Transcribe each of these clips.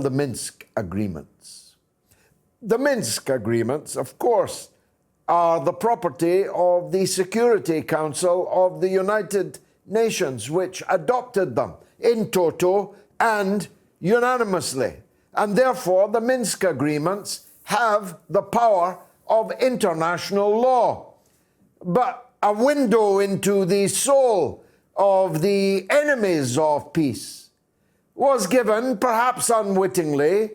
the Minsk agreements. The Minsk agreements, of course, are the property of the Security Council of the United Nations, which adopted them in toto and unanimously. And therefore, the Minsk agreements have the power of international law. But a window into the soul of the enemies of peace was given, perhaps unwittingly,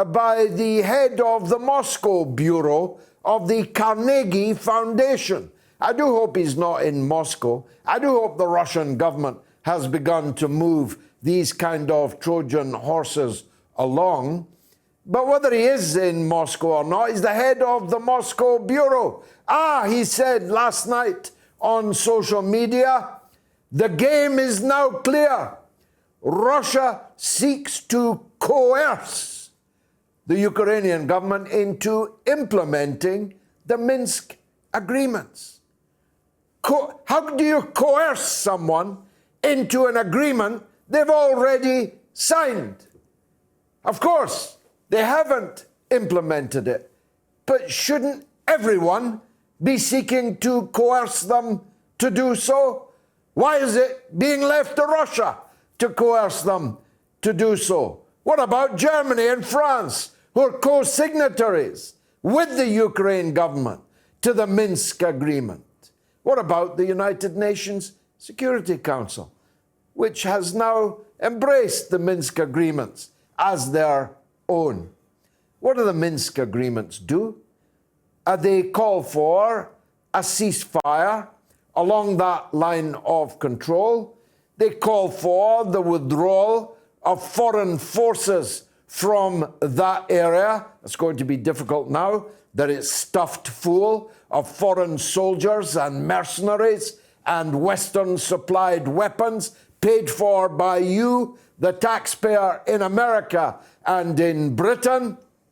by the head of the Moscow bureau of the Carnegie Foundation. I do hope he's not in Moscow. I do hope the Russian government has begun to move these kind of Trojan horses along. But whether he is in Moscow or not, he's the head of the Moscow bureau. He said last night on social media, the game is now clear. Russia seeks to coerce the Ukrainian government into implementing the Minsk agreements. How do you coerce someone into an agreement they've already signed? Of course, they haven't implemented it, but shouldn't everyone be seeking to coerce them to do so? Why is it being left to Russia to coerce them to do so? What about Germany and France, who are co-signatories with the Ukraine government to the Minsk agreement? What about the United Nations Security Council, which has now embraced the Minsk agreements as their own? What do the Minsk agreements do? They call for a ceasefire along that line of control. They call for the withdrawal of foreign forces from that area. It's going to be difficult now that it's stuffed full of foreign soldiers and mercenaries and Western-supplied weapons paid for by you, the taxpayer in America and in Britain.